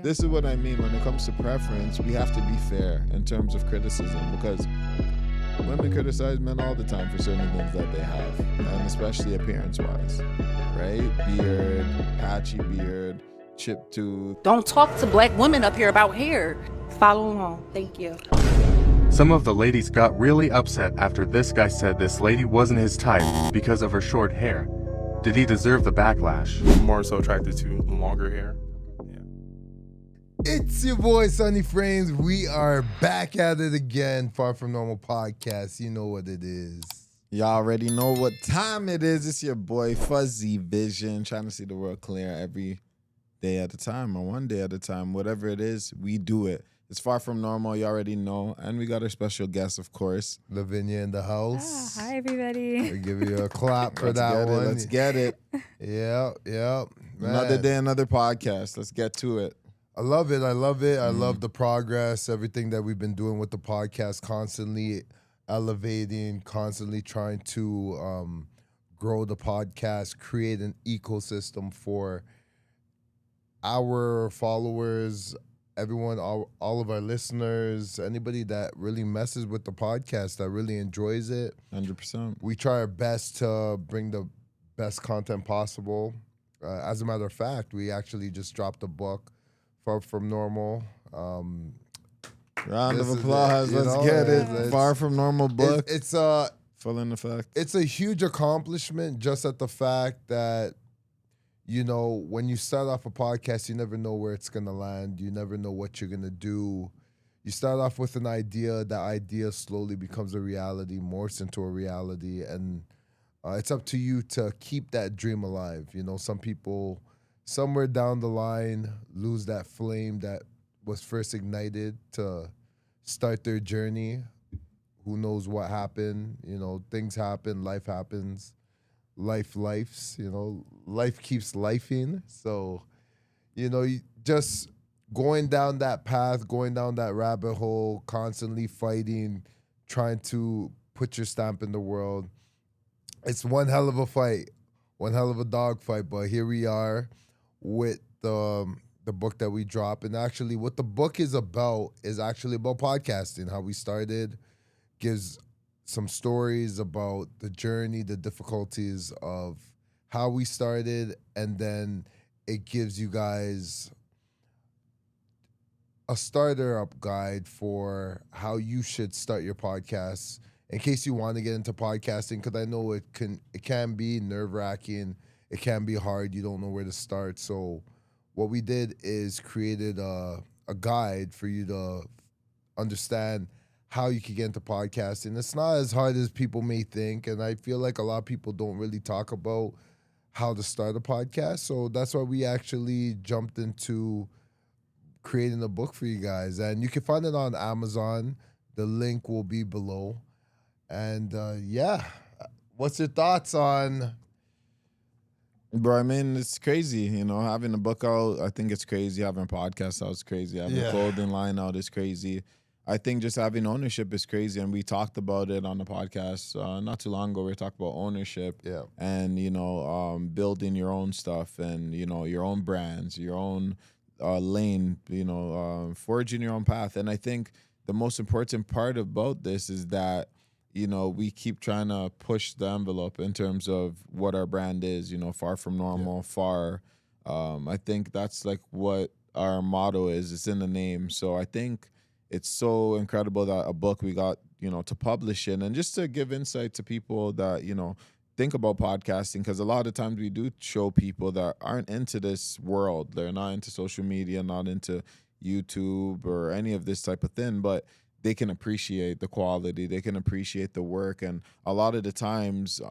This is what I mean. When it comes to preference, we have to be fair in terms of criticism, because women criticize men all the time for certain things that they have, and especially appearance-wise, right? Beard, patchy beard, chipped tooth. Don't talk to black women up here about hair. Follow along. Thank you. Some of the ladies got really upset after this guy said this lady wasn't his type because of her short hair. Did he deserve the backlash? More so attracted to longer hair. It's your boy Sunny Frames. We are back at it again. Far From Normal podcast. You know what it is. Y'all already know what time it is. It's your boy Fuzzy Vision, trying to see the world clear every day at a time or one day at a time. Whatever it is, we do it. It's Far From Normal. You already know. And we got our special guest, of course. Lavinia in the house. Hi, everybody. I'll give you a clap for that one. Let's get it. Yeah. Another day, another podcast. Let's get to it. I love it. I love the progress, everything that we've been doing with the podcast, constantly elevating, constantly trying to grow the podcast, create an ecosystem for our followers, everyone, all of our listeners, anybody that really messes with the podcast, that really enjoys it. 100%. We try our best to bring the best content possible. As a matter of fact, we actually just dropped a book, Far From Normal. Round of applause. Let's get it. Far From Normal book. It's full in effect. It's a huge accomplishment just at the fact that, you know, when you start off a podcast, you never know where it's going to land. You never know what you're going to do. You start off with an idea. That idea slowly becomes a reality, morphs into a reality. And it's up to you to keep that dream alive. You know, some people somewhere down the line lose that flame that was first ignited to start their journey. Who knows what happened? You know, things happen, life happens, lifes, you know, life keeps lifing. So, you know, you just going down that path, going down that rabbit hole, constantly fighting, trying to put your stamp in the world. It's one hell of a fight, one hell of a dog fight, but here we are with the book that we drop. And actually what the book is actually about podcasting, how we started, gives some stories about the journey, the difficulties of how we started, and then it gives you guys a starter up guide for how you should start your podcast in case you want to get into podcasting, because I know it can be nerve-wracking. It can be hard. You don't know where to start. So what we did is created a guide for you to understand how you can get into podcasting. It's not as hard as people may think, and I feel like a lot of people don't really talk about how to start a podcast. So that's why we actually jumped into creating a book for you guys. And you can find it on Amazon. The link will be below. And what's your thoughts on... Bro, I mean, it's crazy, you know, having a book out, I think it's crazy. Having a podcast out is crazy. Having a clothing line out is crazy. I think just having ownership is crazy, and we talked about it on the podcast not too long ago. We talked about ownership and, you know, building your own stuff and, you know, your own brands, your own lane, you know, forging your own path. And I think the most important part about this is that, you know, we keep trying to push the envelope in terms of what our brand is, you know, Far From Normal, far. I think that's like what our motto is. It's in the name. So I think it's so incredible that a book we got, you know, to publish it and just to give insight to people that, you know, think about podcasting, because a lot of times we do show people that aren't into this world. They're not into social media, not into YouTube or any of this type of thing, but they can appreciate the quality, they can appreciate the work. And a lot of the times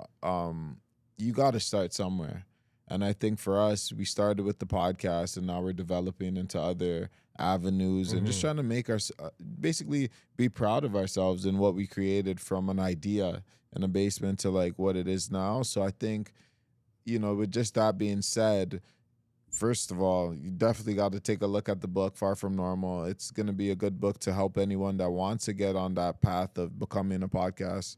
you got to start somewhere. And I think for us, we started with the podcast and now we're developing into other avenues and just trying to make our basically be proud of ourselves and what we created from an idea in a basement to like what it is now. So I think, you know, with just that being said, first of all, you definitely got to take a look at the book, Far From Normal. It's going to be a good book to help anyone that wants to get on that path of becoming a podcaster,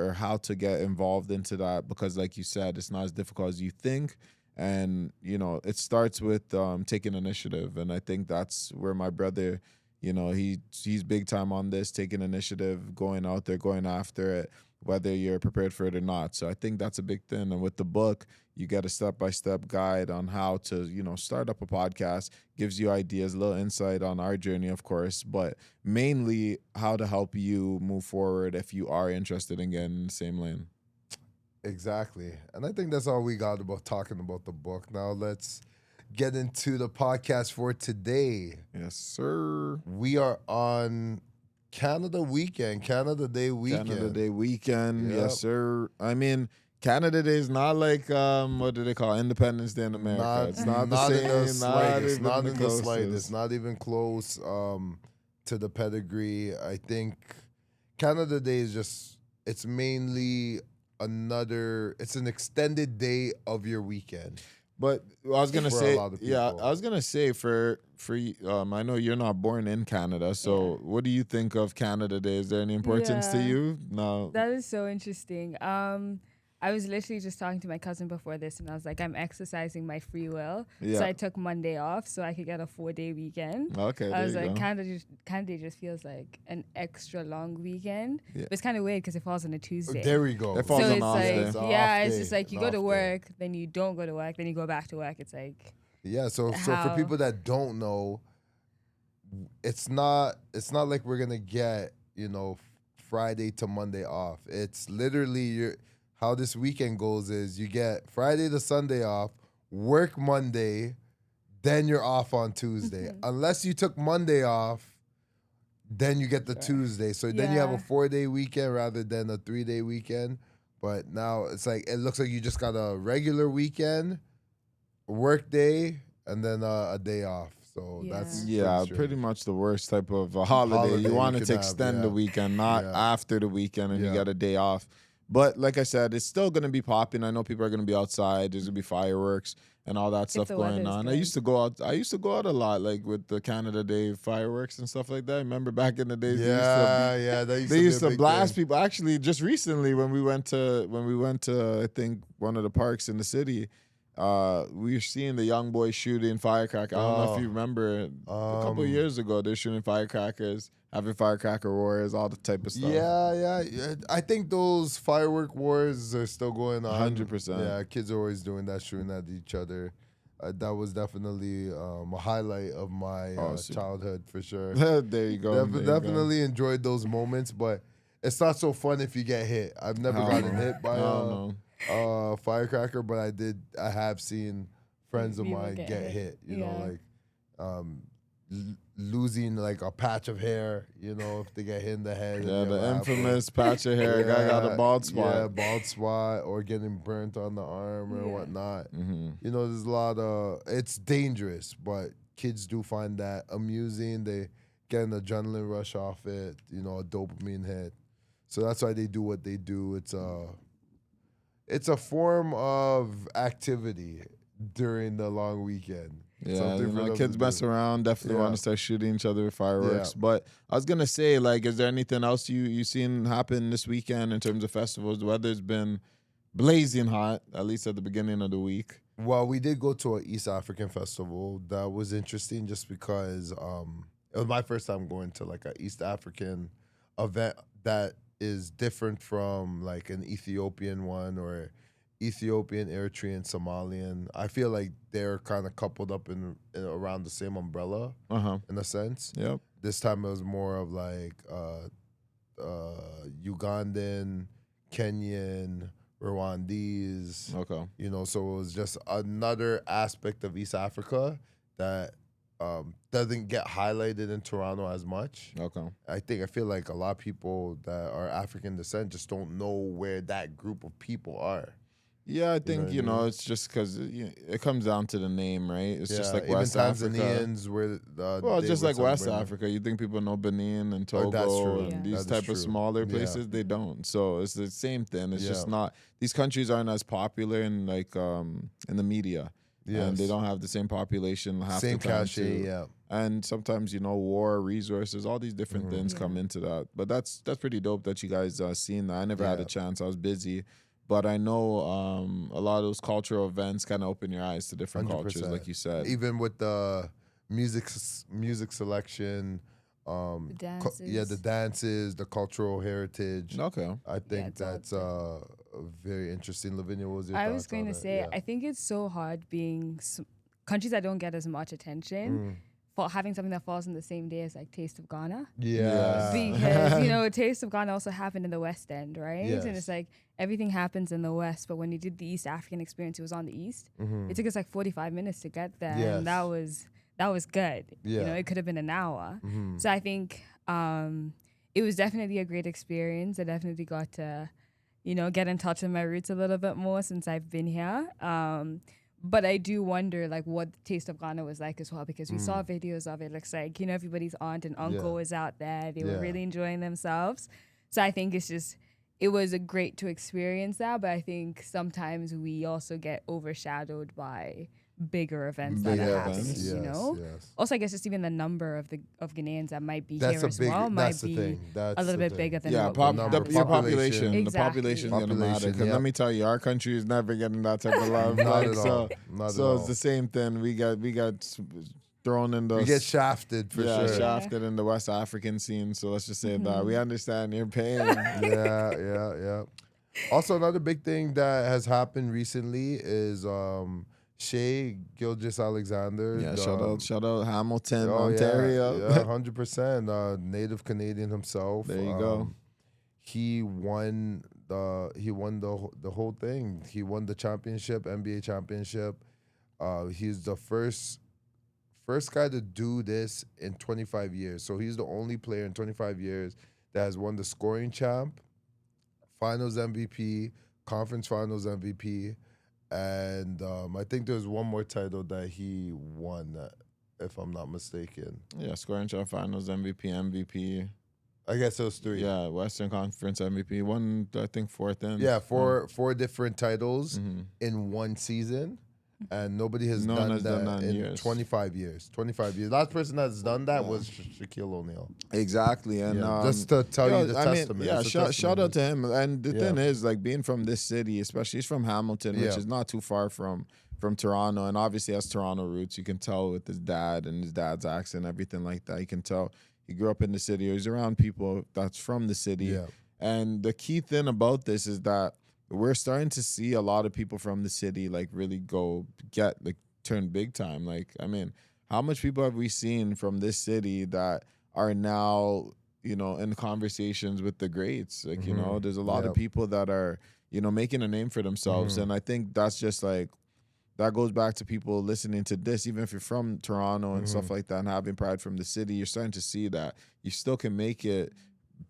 or how to get involved into that. Because like you said, it's not as difficult as you think. And, it starts with taking initiative. And I think that's where my brother, he's big time on this, taking initiative, going out there, going after it, whether you're prepared for it or not. So I think that's a big thing. And with the book, you get a step-by-step guide on how to, start up a podcast, gives you ideas, a little insight on our journey, of course, but mainly how to help you move forward if you are interested in getting in the same lane. Exactly. And I think that's all we got about talking about the book. Now let's get into the podcast for today. Yes, sir. We are on Canada Day weekend. Canada Day weekend. Yep. Yes, sir. I mean, Canada Day is not like what do they call Independence Day in America? It's not the same. Not in the slightest. Not even close to the pedigree. I think Canada Day is just, it's mainly it's an extended day of your weekend. But I was gonna say, a lot of people. I was gonna say for I know you're not born in Canada, so what do you think of Canada Day? Is there any importance to you? No. That is so interesting. I was literally just talking to my cousin before this, and I was like, I'm exercising my free will. Yeah. So I took Monday off so I could get a 4-day weekend. Okay, I was there you like, go. Canada just feels like an extra long weekend. Yeah. But it's kind of weird because it falls on a Tuesday. There we go. It falls so on it's off like, day. It's an yeah, off it's day. just like you An go to off work, then you don't go to work, then you go back to work. It's like, Yeah, so for How? people that don't know, it's not like we're gonna get, Friday to Monday off. It's literally how this weekend goes is you get Friday to Sunday off, work Monday, then you're off on Tuesday. Unless you took Monday off, then you get the Tuesday. So then you have a Yeah. 4-day weekend rather than a 3-day weekend. But now it's like it looks like you just got a regular weekend, work day, and then a day off. So that's Yeah, strange. pretty much the worst type of holiday. Holiday You you want it could to have, extend the yeah. weekend, not Yeah. after the weekend and you Yeah. get a day off. But like I said, it's still going to be popping. I know people are going to be outside. There's going to be fireworks and all that stuff the going weather's on. I good. used to go out a lot, like with the Canada Day fireworks and stuff like that. Remember back in the days, Yeah, they be used a to big blast thing. people. Actually, just recently when we went to I think one of the parks in the city, we were seeing the young boys shooting firecrackers. I don't know if you remember a couple of years ago, they're shooting firecrackers, having firecracker wars, all the type of stuff. Yeah. I think those firework wars are still going on. 100%. Yeah, kids are always doing that, shooting at each other. That was definitely a highlight of my childhood for sure. There you go. there you go. Definitely enjoyed those moments, but it's not so fun if you get hit. I've never gotten hit by a firecracker, but I have seen friends of People mine get get hit. hit. You know, like losing like a patch of hair. You know, if they get hit in the head. Yeah, and the you have infamous patch of hair. Guy got a bald spot. Yeah, bald spot, or getting burnt on the arm or whatnot. You know, there's a lot of. It's dangerous, but kids do find that amusing. They get an adrenaline rush off it. You know, a dopamine hit. So that's why they do what they do. It's a form of activity during the long weekend. Yeah, Something for them to kids do. mess around. Definitely Yeah. want to start shooting each other with fireworks. Yeah. But I was gonna say, like, is there anything else you seen happen this weekend in terms of festivals? The weather's been blazing hot, at least at the beginning of the week. Well, we did go to an East African festival. That was interesting just because it was my first time going to like an East African event that is different from like an Ethiopian one or Ethiopian, Eritrean, Somalian. I feel like they're kind of coupled up in around the same umbrella in a sense. Yep. This time it was more of like Ugandan, Kenyan, Rwandese. Okay. You know, so it was just another aspect of East Africa that doesn't get highlighted in Toronto as much. Okay. I feel like a lot of people that are African descent just don't know where that group of people are. Yeah, I think, what I mean? it's just because it comes down to the name, right? It's just like even West Africa. Tanzanians were Well, they just were like West celebrating. Africa. You think people know Benin and Oh, Togo that's true. and Yeah. these That is type of true. smaller Yeah. places, they don't. So it's the same thing. It's just Yeah. not, these countries aren't as popular in like in the media. And they Yes. don't have the same population half Same the time cachet, too. yeah. And sometimes, war, resources, all these different things come into that. But that's pretty dope that you guys seen that. I never had a Yeah. chance. I was busy. But I know a lot of those cultural events kind of open your eyes to different cultures, 100%. like you said. Even with the music selection, the dances, the cultural heritage. Okay. I think it's all that's very interesting. Lavinia, what was your I thoughts was going on to it? say, Yeah. I think it's so hard being countries that don't get as much attention for having something that falls on the same day as like Taste of Ghana. Yeah. Because, Taste of Ghana also happened in the West End, right? Yes. And it's like everything happens in the West, but when you did the East African experience, it was on the East. It took us like 45 minutes to get there. Yes. And that was good. Yeah. It could have been an hour. So I think it was definitely a great experience. I definitely got to, get in touch with my roots a little bit more since I've been here. But I do wonder, like, what the Taste of Ghana was like as well, because we saw videos of it. It looks like, everybody's aunt and uncle was out there. They were really enjoying themselves. So I think it was great to experience that. But I think sometimes we also get overshadowed by bigger events that are happening, Yes. Also, I guess just even the number of Ghanaians that might be That's here as well might be a little bit bigger than Yeah, what we have. your population. Exactly. The population is going to matter. Because let me tell you, our country is never getting that type of love. Not like, at all. Not at so all. it's the same thing. We got thrown in the... We get shafted for sure. shafted in the West African scene. So let's just say that. We understand your pain. Yeah. Also, another big thing that has happened recently is Shea Gilgeous-Alexander. Yeah, shout out Hamilton, Oh, Ontario. Yeah, 100%. Native Canadian himself. There you go. He won the whole thing. He won the championship, NBA championship. He's the first guy to do this in 25 years. So he's the only player in 25 years that has won the scoring champ, Finals MVP, Conference Finals MVP. And I think there's one more title that he won, if I'm not mistaken. Yeah, scoring champ, Finals MVP. I guess it was 3. Yeah, Western Conference MVP. One, I think, fourth in. Yeah, four different titles in one season. And nobody has done that in years. 25 years. 25 years. Last person that's done that was Shaquille O'Neal. Exactly. And just to tell you the testament. Yeah, It's a shout out to him. And the Yeah. thing is, like, being from this city, especially he's from Hamilton, which is not too far from Toronto, and obviously has Toronto roots. You can tell with his dad and his dad's accent, everything like that. You can tell he grew up in the city, or he's around people that's from the city. Yeah. And the key thing about this is that we're starting to see a lot of people from the city like really turn big time. Like, I mean, how much people have we seen from this city that are now, in conversations with the greats? Like, there's a lot of people that are, making a name for themselves. And I think that's just like, that goes back to people listening to this, even if you're from Toronto and stuff like that and having pride from the city, you're starting to see that you still can make it.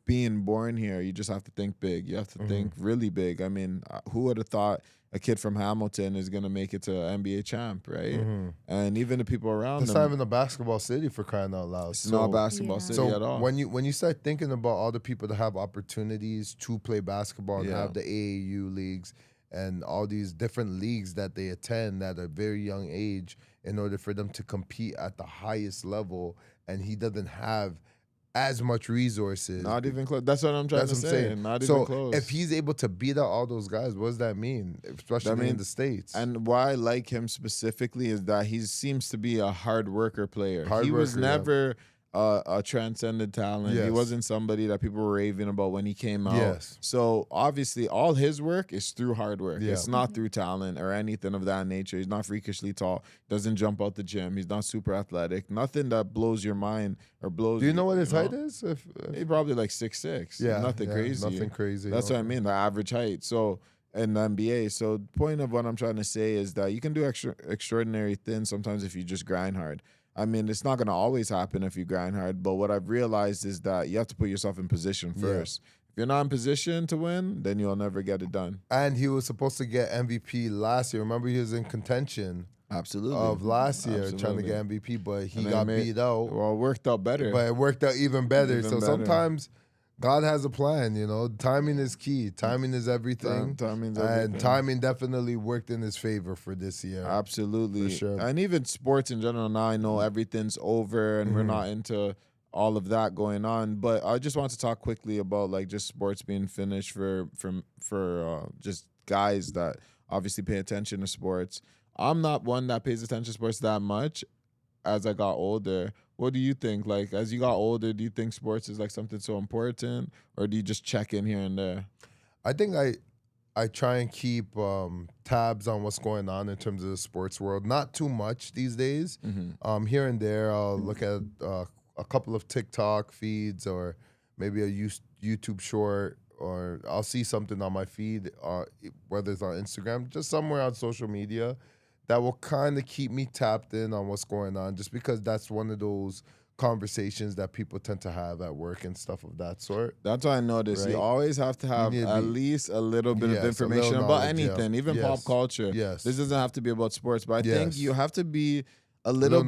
Being born here, you just have to think big. You have to think really big. I mean, who would have thought a kid from Hamilton is going to make it to NBA champ, right? And even the people around It's them. not even a basketball city, for crying out loud. It's not a basketball city at all. when you start thinking about all the people that have opportunities to play basketball and have the AAU leagues and all these different leagues that they attend at a very young age in order for them to compete at the highest level, and he doesn't have as much resources. Not even close. That's what I'm trying to say. Not so even close. if he's able to beat out all those guys, what does that mean? Especially in the States. And why I like him specifically is that he seems to be a hard worker player. He was never a transcendent talent. He wasn't somebody that people were raving about when he came out. Yes. So obviously all his work is through hard work. Yeah. It's not through talent or anything of that nature. He's not freakishly tall. Doesn't jump out the gym. He's not super athletic. Nothing that blows your mind or blows. Do you know what his height is? He's probably like 6'6". Yeah, Nothing crazy. Nothing crazy. That's what I mean. The average height. So in the NBA. So the point of what I'm trying to say is that you can do extraordinary things sometimes if you just grind hard. I mean, it's not going to always happen if you grind hard, but what I've realized is that you have to put yourself in position first. If you're not in position to win, then you'll never get it done. And he was supposed to get MVP last year. Remember, he was in contention Absolutely. of last year trying to get MVP, but he got beat out. Well, it worked out better. But it worked out even better. Sometimes God has a plan, Timing is key. Timing is everything. Timing's everything. And timing definitely worked in his favor for this year. Absolutely. For sure. And even sports in general, now I know everything's over and we're not into all of that going on. But I just want to talk quickly about like just sports being finished for just guys that obviously pay attention to sports. I'm not one that pays attention to sports that much as I got older. What do you think? Like, as you got older, do you think sports is like something so important, or do you just check in here and there? I think I try and keep tabs on what's going on in terms of the sports world. Not too much these days. Here and there, I'll look at a couple of TikTok feeds or maybe a YouTube short, or I'll see something on my feed, whether it's on Instagram, just somewhere on social media, that will kind of keep me tapped in on what's going on, just because that's one of those conversations that people tend to have at work and stuff of that sort. That's what I noticed. Right? You always have to have at least a little bit of information about anything, even pop culture. Yes. This doesn't have to be about sports, but I think Yes. you have to be a little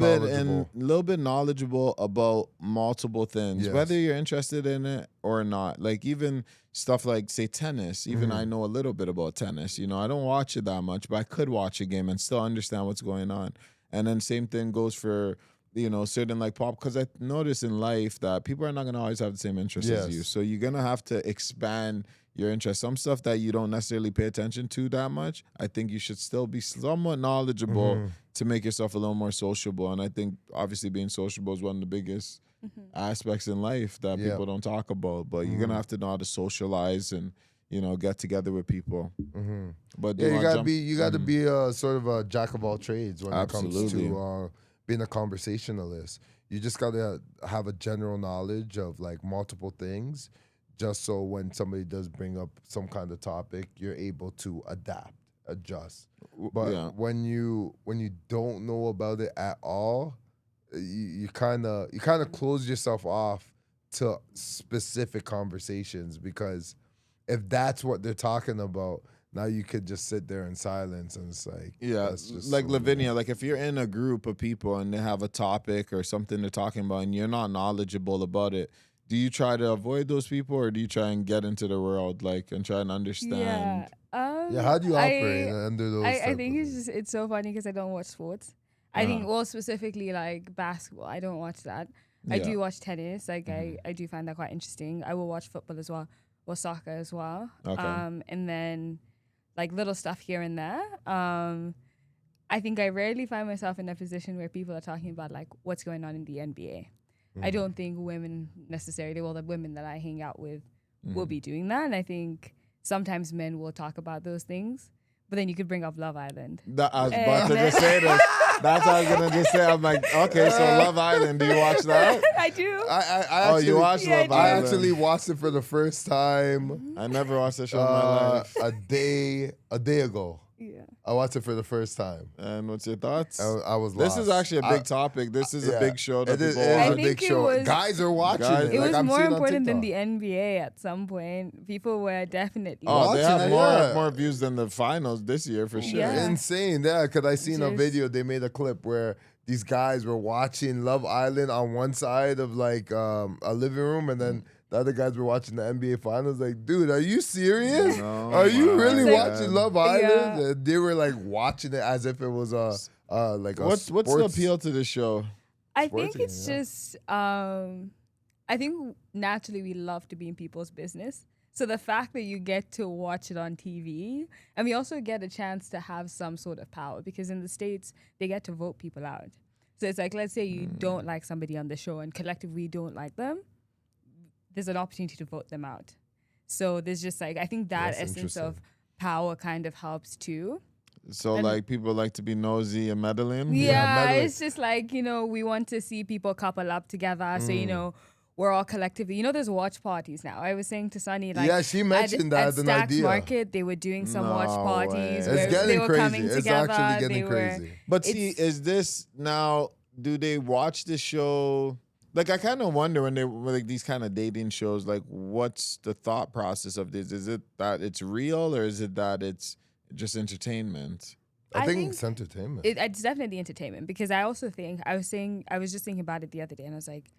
bit knowledgeable about multiple things, Yes. whether you're interested in it or not. Like even stuff like, say, tennis. Even I know a little bit about tennis. You know, I don't watch it that much, but I could watch a game and still understand what's going on. And then same thing goes for, you know, certain like pop, because I notice in life that people are not going to always have the same interests as you. So you're going to have to expand your interest. Some stuff that you don't necessarily pay attention to that much, I think you should still be somewhat knowledgeable to make yourself a little more sociable. And I think obviously being sociable is one of the biggest aspects in life that people don't talk about. But you're going to have to know how to socialize and, you know, get together with people. But Yeah, you got to be a sort of a jack of all trades when it comes to being a conversationalist. You just got to have a general knowledge of like multiple things, just so when somebody does bring up some kind of topic, you're able to adjust. But when you don't know about it at all, you kind of close yourself off to specific conversations, because if that's what they're talking about, now you could just sit there in silence, and it's like, that's just like so Lavinia, weird. like if you're in a group of people and they have a topic or something they're talking about and you're not knowledgeable about it, do you try to avoid those people, or do you try and get into the world, like, and try and understand? How do you operate under those? I think it's so funny because I don't watch sports. I think, well, specifically like basketball, I don't watch that. I do watch tennis. Like I do find that quite interesting. I will watch football as well, or soccer as well. Okay. And then like little stuff here and there. I think I rarely find myself in a position where people are talking about like what's going on in the NBA. I don't think women necessarily, well, the women that I hang out with will be doing that. And I think sometimes men will talk about those things, but then you could bring up Love Island. I was about to just say this. That's what I was going to just say. I'm like, okay, so Love Island, do you watch that? I do. I actually, you watched Love Island? I actually watched it for the first time. I never watched a show in my life. A day ago. Yeah. I watched it for the first time. And what's your thoughts? I was This lost. is actually a big topic. This is a big show that It is people a watch. big show. Guys are watching it. It Like, was I'm more seeing on important than TikTok. the NBA at some point. People were definitely Oh, they have watching it, more views than the finals this year for sure. Yeah. Insane, because I seen a Just- video. They made a clip where these guys were watching Love Island on one side of like a living room, and then the other guys were watching the NBA finals. Like, dude, are you serious? No, are you really God. watching Love Island? Yeah. And they were like watching it as if it was like a What's the sports- appeal to this show? I Sports think again, it's just, I think naturally we love to be in people's business. So the fact that you get to watch it on TV, and we also get a chance to have some sort of power, because in the States, they get to vote people out. So it's like, let's say you don't like somebody on the show and collectively we don't like them, there's an opportunity to vote them out. So there's just like, I think that That's essence of interesting. power kind of helps too. So And- like people like to be nosy and meddling. Yeah, meddling. it's just like, we want to see people couple up together. So, we're all collectively, there's watch parties now. I was saying to Sunny, like, Yeah, she mentioned that at as an Stacks idea. Market, they were doing some watch No parties way. It's where getting they were crazy. coming It's together. actually getting they crazy. But see, It's- is this now? Do they watch the show? Like, I kind of wonder when they like these kind of dating shows. Like, what's the thought process of this? Is it that it's real, or is it that it's just entertainment? I think it's entertainment. It's definitely entertainment, because I also think, I was just thinking about it the other day, and I was like,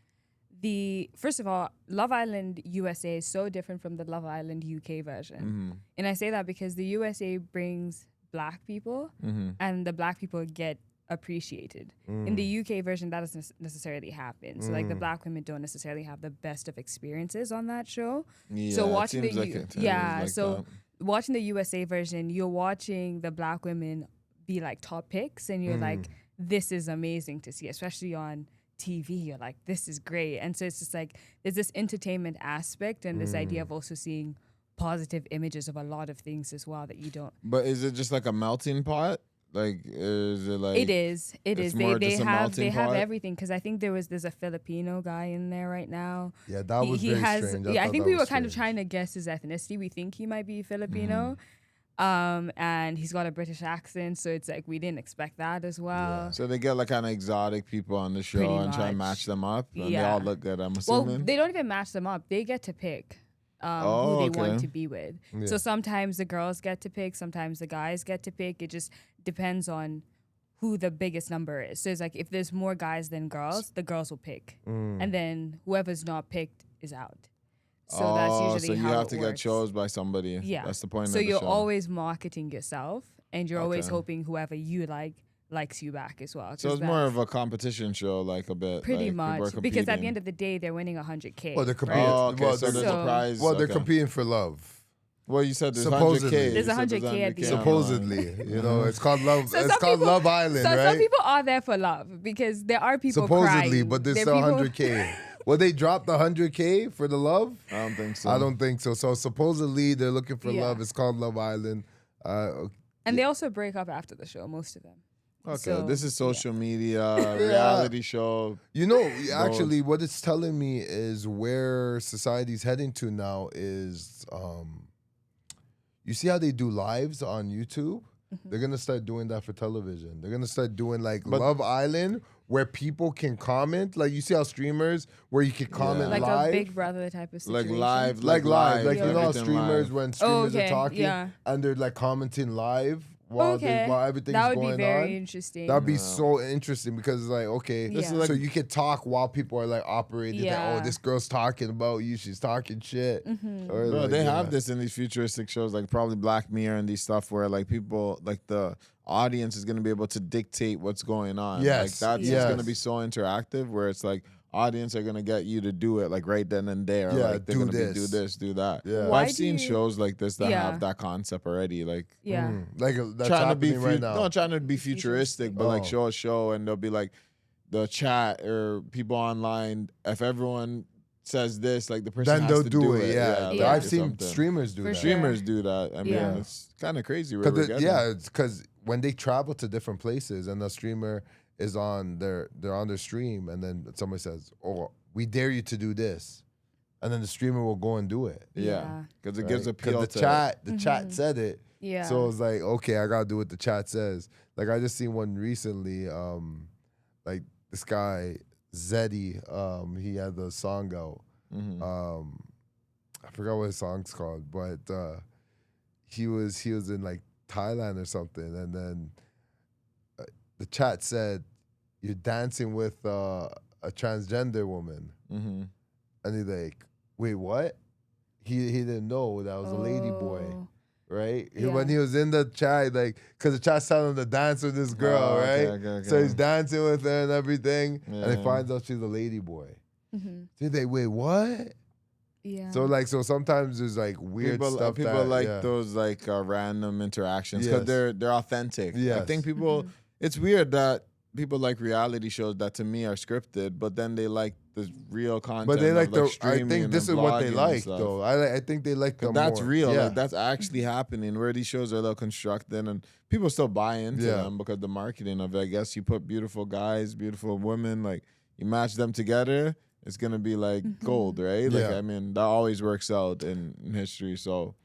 first of all, Love Island USA is so different from the Love Island UK version. And I say that because the USA brings black people and the black people get appreciated. In the UK version, that doesn't necessarily happen. So like the black women don't necessarily have the best of experiences on that show. Yeah, So it watching seems the like it is like that. watching the USA version, you're watching the black women be like top picks, and you're like, this is amazing to see, especially on TV. You're like, this is great. And so it's just like, there's this entertainment aspect and this idea of also seeing positive images of a lot of things as well that you don't. But is it just like a melting pot? Like, is it like? It is. It's They more just a have melting pot? everything, because I think there's a Filipino guy in there right now. Yeah, that was very strange. I thought think that we was were kind of strange. trying to guess his ethnicity. We think he might be Filipino. And he's got a British accent, so it's like we didn't expect that as well. So they get like kind of exotic people on the show Pretty and try and much. match them up, and they Yeah. all look good. I'm Well, assuming. they don't even match them up. They get to pick who Oh, they okay. want to be with. Yeah. So sometimes the girls get to pick, sometimes the guys get to pick. It just depends on who the biggest number is. So it's like if there's more guys than girls, the girls will pick. And then whoever's not picked is out. So that's usually so how you have it to works. get chose by somebody. Yeah. That's the point So of the you're show. always marketing yourself, and you're always Okay. hoping whoever you likes you back as well. So 'cause it's more that's of a competition show, like a bit. pretty like, people are much, because at the competing. end of the day, they're winning 100K. Well, they're competing. Oh, okay. Well, so there's a So- prize. Well, they're okay. competing for love. Well, you said there's Supposedly. 100K. There's You said 100K at the end. Supposedly, you know, it's called love. So it's some called people- Love Island, So right? some people are there for love, because there are people Supposedly, crying. but there's There still are people- 100K. Will they drop the 100K for the love? I don't think so. I don't think so. So supposedly they're looking for Yeah. love. It's called Love Island. And they also break up after the show, most of them. Okay, So, this is social media, Yeah. reality show. You know, actually, what it's telling me is where society's heading to now is, you see how they do lives on YouTube? They're gonna start doing that for television. They're gonna start doing like Love Island, where people can comment. Like you see how streamers, where you can comment Like live. a Big Brother type of Like situation. live, like live, like Yeah. you know how everything streamers live. when streamers okay, are talking yeah. and they're like commenting live while Okay. while everything's That would going be very on. interesting. That'd be so interesting because it's like, okay, This is Yeah. like- so you can talk while people are like operating. Like, Yeah. oh, this girl's talking about you. She's talking shit. Or, Bro, like, they yeah. have this in these futuristic shows, like probably Black Mirror and these stuff, where like people, like the audience is gonna be able to dictate what's going on. Yes, like that's yes. gonna be so interactive, where it's like audience are gonna get you to do it like right then and there. Yeah, like they're do gonna this. be do this, do that. Yeah. But Why I've do seen you- shows like this that Yeah. have that concept already, like Yeah. Like that's trying to be happening right now. no, trying to be futuristic, but like Oh. show a show, and they'll be like the chat or people online. If everyone says this, like the person then has they'll to do it. Yeah, Yeah. I've or seen something. streamers do For that. sure. Streamers do that. I mean, Yeah. it's kind of crazy. Where we're Cause getting. yeah, it's because when they travel to different places and the streamer is on they're on their stream, and then somebody says, "Oh, we dare you to do this," and then the streamer will go and do it. Yeah, because it right? gives appeal the to chat. The chat said it. Yeah. So it's like, okay, I gotta do what the chat says. Like I just seen one recently, like this guy Zeddy, he had the song out. I forgot what his song's called, but he was in like Thailand or something, and then the chat said, "You're dancing with a transgender woman," and he's like, "Wait, what?" He didn't know that was a lady boy. Oh. Right? Yeah. When he was in the chat, like, because the chat's telling him to dance with this girl, Oh, okay, right? okay, So okay. he's dancing with her and everything, and Yeah. he finds out she's a lady boy. Mhm. So he's like, wait, what? Yeah. So sometimes there's like weird people, stuff. people that, like yeah. those like random interactions because Yes. they're authentic. I Yes. think people. It's weird that people like reality shows that to me are scripted, but then they like the real content. But they of, like the. I streaming think and this is what they vlogging and like, stuff. though. I think they like the That's more. real. Yeah. Like that's actually happening. Where these shows are a little constructed, and people still buy into Yeah. them because the marketing of it. I guess you put beautiful guys, beautiful women, like you match them together, it's gonna be like gold, right? Like Yeah. I mean, that always works out in history. So,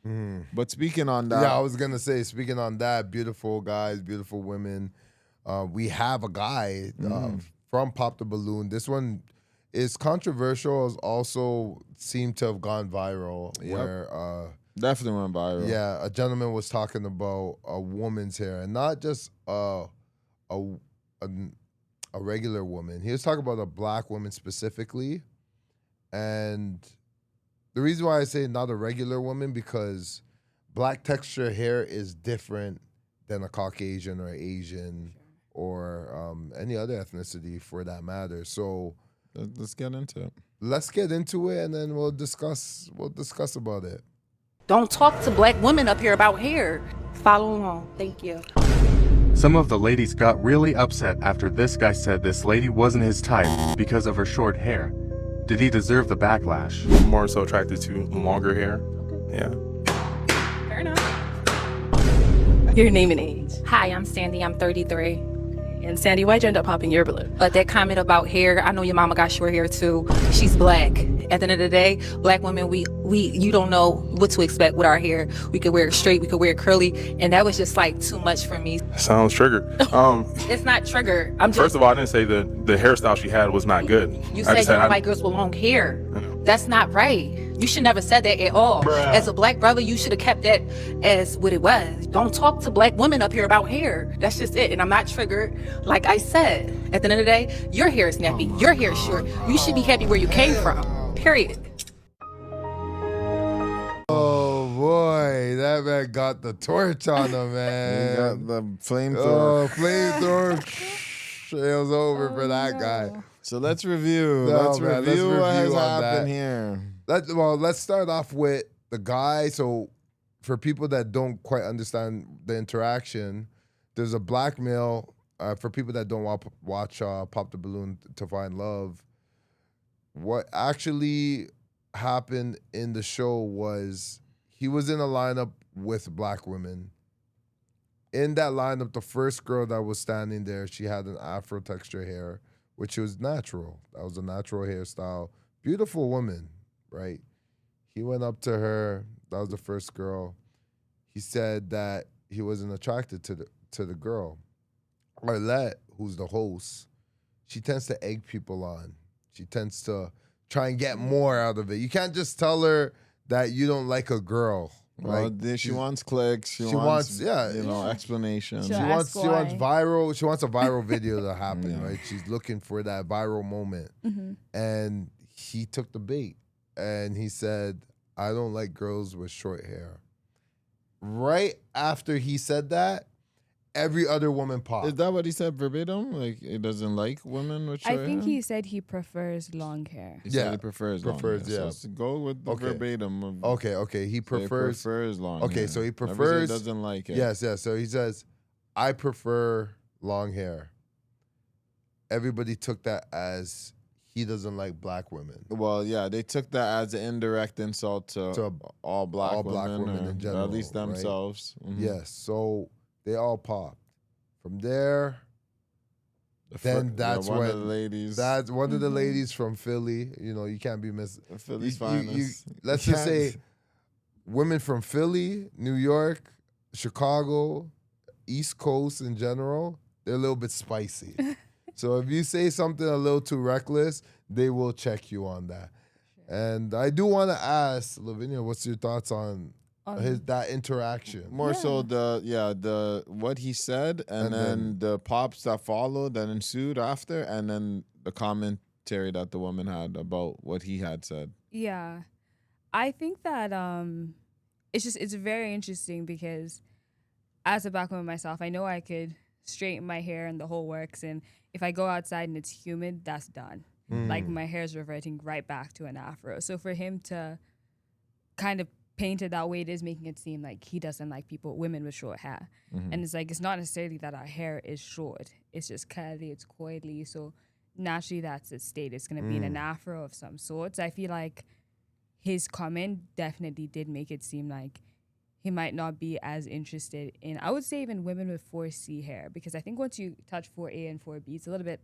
but speaking on that, Yeah, I was gonna say. Speaking on that, beautiful guys, beautiful women. We have a guy from Pop the Balloon. This one is controversial. Has also seemed to have gone viral. Yep. Where definitely went viral. yeah, a gentleman was talking about a woman's hair, and not just a regular woman. He was talking about a black woman specifically, and the reason why I say not a regular woman because black texture hair is different than a Caucasian or Asian or any other ethnicity for that matter. So Let's get into it. let's get into it, and then we'll discuss about it. Don't talk to black women up here about hair. Follow along. Thank you. Some of the ladies got really upset after this guy said this lady wasn't his type because of her short hair. Did he deserve the backlash? I'm more so attracted to longer hair. Yeah. Fair enough. Your name and age. Hi, I'm Sandy. I'm 33. And Sandy, why'd you end up popping your balloon? That comment about hair, I know your mama got short hair too. She's black. At the end of the day, black women, you don't know what to expect with our hair. We could wear it straight, we could wear it curly, and that was just like too much for me. Sounds triggered. It's not trigger. First of all, I didn't say the hairstyle she had was not good. You said you don't like girls with long hair. That's not right. You should never said that at all. As a black brother, you should have kept that as what it was. Don't talk to black women up here about hair. That's just it. And I'm not triggered. Like I said, at the end of the day, your hair is nappy. Your hair is short. You should be happy where you came from. Period. Oh boy, that man got the torch on him, man. You got the flamethrower. Oh, flamethrower. It was over for that guy. So let's review. No, let's man, review let's what has review on happened that. here. Let's start off with the guy. So for people that don't quite understand the interaction, there's a black male. For people that don't watch Pop the Balloon to Find Love, what actually happened in the show was he was in a lineup with black women. In that lineup, the first girl that was standing there, she had an afro texture hair, which was natural. That was a natural hairstyle. Beautiful woman, right? He went up to her. That was the first girl. He said that he wasn't attracted to the girl. Arlette, who's the host, she tends to egg people on. She tends to try and get more out of it. You can't just tell her that you don't like a girl. Well, she wants clicks. She wants explanation. Sure. She wants viral. She wants a viral video to happen, Yeah. right? She's looking for that viral moment. And he took the bait and he said, "I don't like girls with short hair." Right after he said that, every other woman popped. Is that what he said verbatim? Like, he doesn't like women with short I think hair? he said he prefers long hair. He said he prefers long hair. yeah. So let's go with the verbatim. Of, Okay. He prefers. long Okay, hair. so he Never said prefers. he doesn't like it. Yes. So he says, "I prefer long hair." Everybody took that as he doesn't like black women. Well, yeah, they took that as an indirect insult to all black women in general, at least right? themselves. Mhm. Yes. So they all popped. From there, then that's one when of the ladies. that's one of the ladies from Philly. You know, you can't be Philly's you- finest. let's You just can't- say women from Philly, New York, Chicago, East Coast in general, they're a little bit spicy. So if you say something a little too reckless, they will check you on that. And I do want to ask Lavinia, what's your thoughts on that interaction? More so the what he said and then the pops that followed that ensued after, and then the commentary that the woman had about what he had said. Yeah. I think that it's very interesting because as a black woman myself, I know I could straighten my hair and the whole works, and if I go outside and it's humid, that's done. Like my hair's reverting right back to an afro. So for him to kind of paint it that way, it is making it seem like he doesn't like women with short hair. And it's like, it's not necessarily that our hair is short. It's just curly, it's coily. So naturally that's its state. It's going to be in an afro of some sort. So I feel like his comment definitely did make it seem like he might not be as interested in, I would say, even women with 4C hair, because I think once you touch 4A and 4B, it's a little bit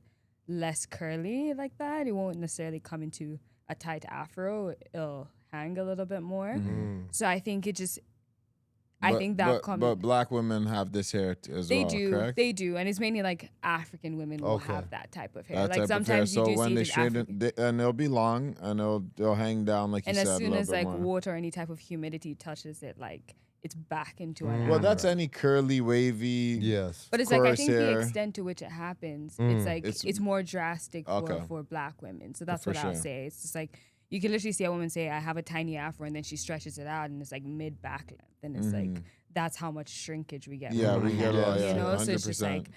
less curly like that. It won't necessarily come into a tight afro. It'll hang a little bit more. So I think it just, But black women have this hair as well, correct? They do, and it's mainly like African women will have that type of hair. That Like type of hair. sometimes you So do when see they it in straighten, African. and they'll be long, and they'll hang down like And you as said. soon a as little bit like more. water or any type of humidity touches it, like it's back into an Well, afro. that's any curly, wavy. Yes. But it's like, I coarse think the hair. extent to which it happens, it's like It's- it's more drastic Okay. for black women. So that's For what I'll sure. say. It's just like you can literally see a woman say, "I have a tiny afro," and then she stretches it out, and it's like mid back length, and it's like that's how much shrinkage we get. Yeah, from we our get a hair, lot, yeah, you know. So it's 100%. just like,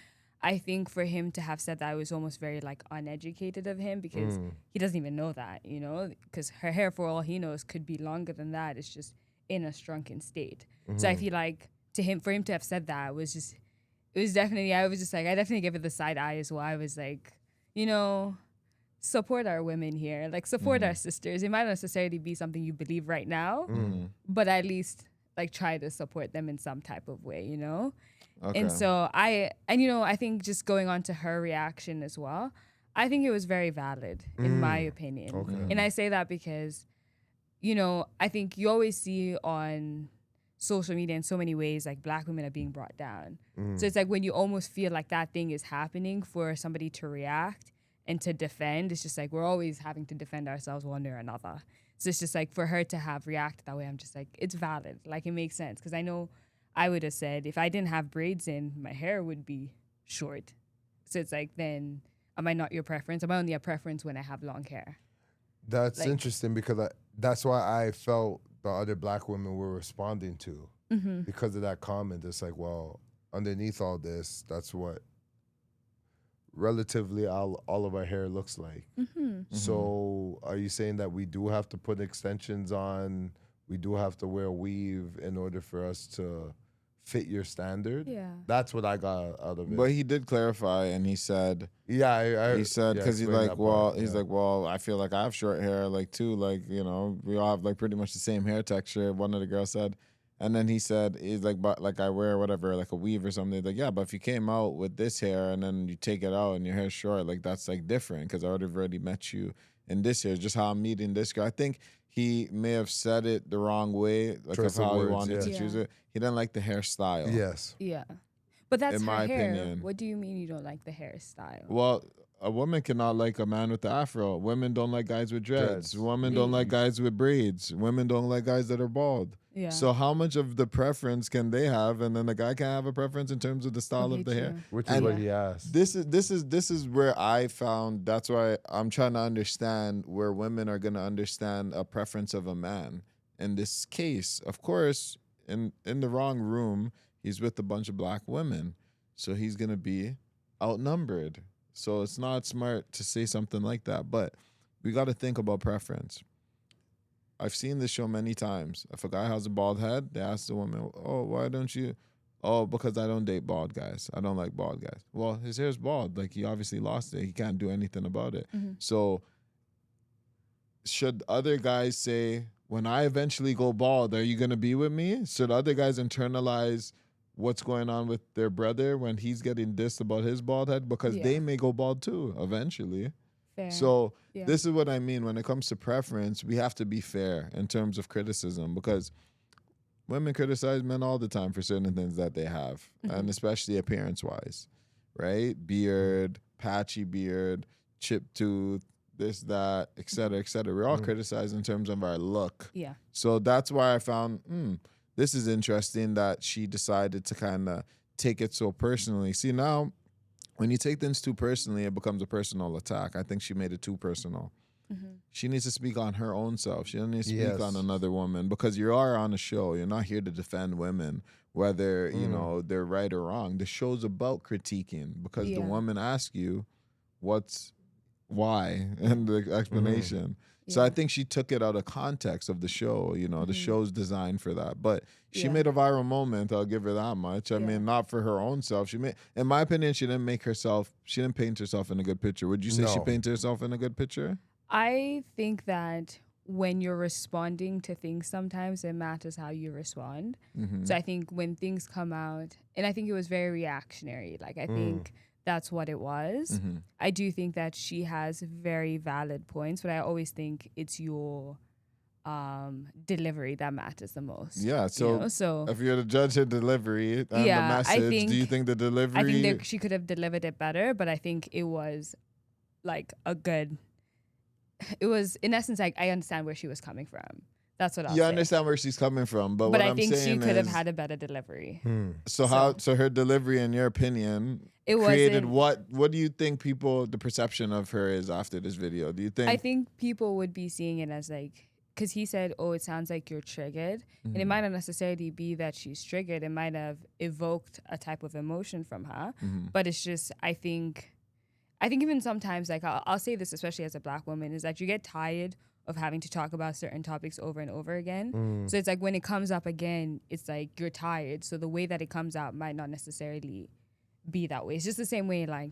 I think for him to have said that, it was almost very like uneducated of him because he doesn't even know that, you know, because her hair, for all he knows, could be longer than that. It's just in a shrunken state. So I feel like for him to have said that was definitely, I definitely give it the side eye as well. I was like, support our women here, like support our sisters. It might not necessarily be something you believe right now, but at least like try to support them in some type of way, Okay. And so I think just going on to her reaction as well, I think it was very valid in my opinion. Okay. And I say that because, I think you always see on social media in so many ways, like Black women are being brought down. So it's like when you almost feel like that thing is happening for somebody to react and to defend, it's just like we're always having to defend ourselves one way or another. So it's just like for her to have reacted that way, I'm just like, it's valid. Like it makes sense. Because I know I would have said if I didn't have braids in, my hair would be short. So it's like, then am I not your preference? Am I only a preference when I have long hair? That's interesting because that's why I felt the other Black women were responding to because of that comment. It's like, well, underneath all this, that's what relatively all of our hair looks like. So are you saying that we do have to put extensions on, we do have to wear a weave in order for us to fit your standard? Yeah. That's what I got out of it. But he did clarify, and he said, he said, because he's explain like, that well, part, he's like, well, I feel like I have short hair, like too, like we all have like pretty much the same hair texture. One of the girls said, and then he said, he's like, but like I wear whatever, like a weave or something. Like, yeah, but if you came out with this hair and then you take it out and your hair's short, like that's like different because I would have already met you in this hair. Just how I'm meeting this girl. I think he may have said it the wrong way, like Choice of of how he words, wanted to yeah. choose it. He didn't like the hairstyle. Yes. Yeah. But that's In her my hair. opinion. What do you mean you don't like the hairstyle? Well, a woman cannot like a man with the afro. Women don't like guys with dreads. Women don't like guys with braids. Women don't like guys that are bald. Yeah. So how much of the preference can they have, and then the guy can't have a preference in terms of the style Okay, of the hair? true. Which is And what he asked. This is where I found. That's why I'm trying to understand where women are gonna understand a preference of a man. In this case, of course, in the wrong room, he's with a bunch of Black women, so he's gonna be outnumbered. So it's not smart to say something like that. But we got to think about preference. I've seen this show many times. If a guy has a bald head, they ask the woman, "Oh, why don't you?" "Oh, because I don't date bald guys. I don't like bald guys." Well, his hair's bald. Like he obviously lost it. He can't do anything about it. So should other guys say, when I eventually go bald, are you going to be with me? Should other guys internalize what's going on with their brother when he's getting dissed about his bald head? Because they may go bald too eventually. Fair. So Yeah. this is what I mean. When it comes to preference, we have to be fair in terms of criticism, because women criticize men all the time for certain things that they have, and especially appearance-wise, right? Beard, patchy beard, chipped tooth, this, that, et cetera, et cetera. We're all criticized in terms of our look. Yeah. So that's why I found, this is interesting that she decided to kind of take it so personally. See, now, when you take things too personally, it becomes a personal attack. I think she made it too personal. She needs to speak on her own self. She doesn't need to speak on another woman, because you are on a show. You're not here to defend women, whether you know they're right or wrong. The show's about critiquing, because the woman asks you, why, and the explanation. So I think she took it out of context of the show. You know, the show's designed for that. But she made a viral moment. I'll give her that much. I mean, not for her own self. In my opinion, she didn't paint herself in a good picture. Would you say she painted herself in a good picture? I think that when you're responding to things, sometimes it matters how you respond. So I think when things come out, and I think it was very reactionary. Like, I think that's what it was. I do think that she has very valid points, but I always think it's your delivery that matters the most. Yeah, so, so if you're to judge her delivery and the message, do you think the delivery... I think that she could have delivered it better, but I think it was like a good... It was, in essence, like, I understand where she was coming from. That's what I'll say. You understand where she's coming from, but what I I'm think she saying could have is, had a better delivery. So her delivery, in your opinion, created what do you think the perception of her is after this video? Do you think... I think people would be seeing it as like, because he said, "Oh, it sounds like you're triggered," and it might not necessarily be that she's triggered. It might have evoked a type of emotion from her, but it's just, I think even sometimes, like, I'll say this, especially as a Black woman, is that you get tired of having to talk about certain topics over and over again. So it's like when it comes up again, it's like you're tired. So the way that it comes out might not necessarily be that way. It's just the same way, like,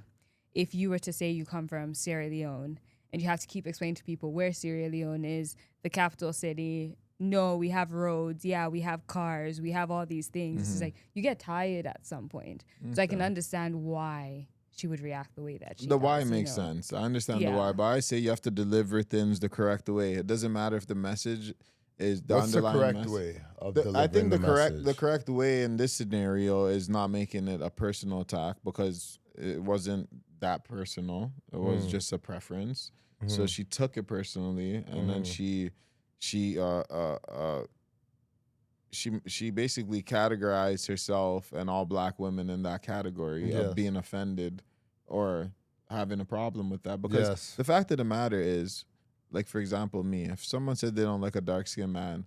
if you were to say you come from Sierra Leone and you have to keep explaining to people where Sierra Leone is, the capital city. No, we have roads. Yeah, we have cars. We have all these things. It's like you get tired at some point. So I can understand why she would react the way that she The does, why you makes know? sense. I understand the Yeah. why, but I say you have to deliver things the correct way. It doesn't matter if the message is the What's the underlying correct message. way of I delivering think the message? correct way in this scenario is not making it a personal attack, because it wasn't that personal. It was just a preference. So she took it personally, and then she basically categorized herself and all black women in that category Yes. of being offended or having a problem with that. Because Yes. the fact of the matter is, like, for example, me, if someone said they don't like a dark-skinned man,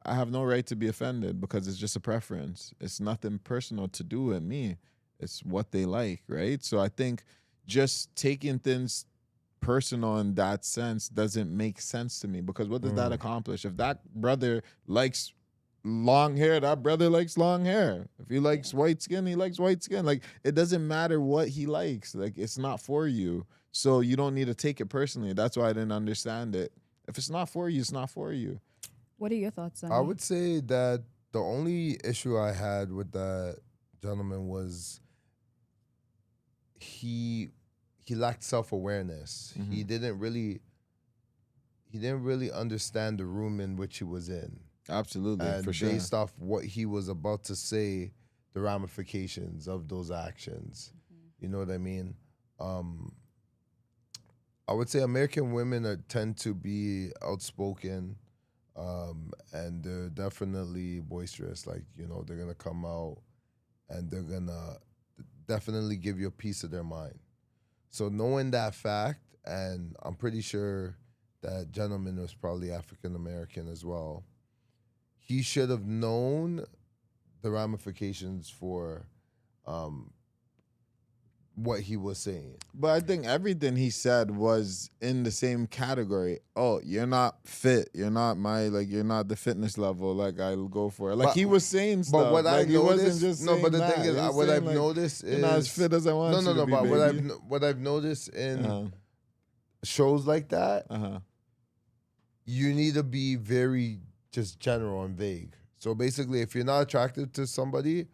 I have no right to be offended, because it's just a preference. It's nothing personal to do with me. It's what they like, right? So I think just taking things personal in that sense doesn't make sense to me, because what does that accomplish? If that brother likes long hair, that brother likes long hair. If he likes white skin, he likes white skin. Like, it doesn't matter what he likes. Like, it's not for you. So you don't need to take it personally. That's why I didn't understand it. If it's not for you, it's not for you. What are your thoughts on I it? would say that the only issue I had with that gentleman was he lacked self-awareness. He didn't really understand the room in which he was in. Absolutely, And for sure. based off what he was about to say, the ramifications of those actions. You know what I mean? I would say American women tend to be outspoken, and they're definitely boisterous. Like, you know, they're gonna come out and they're gonna definitely give you a piece of their mind. So knowing that fact, and I'm pretty sure that gentleman was probably African American as well, he should have known the ramifications for what he was saying. But I think everything he said was in the same category. Oh, you're not fit. You're not you're not the fitness level like I'll go for. Like, But- he was saying stuff. But what like, I he wasn't noticed, just no, saying but the that. thing He is, was what saying, I've like, noticed is you're not as fit as I want you to be, but baby. what I've noticed in Uh-huh. shows like that, Uh-huh. you need to be very just general and vague. So basically, if you're not attracted to somebody,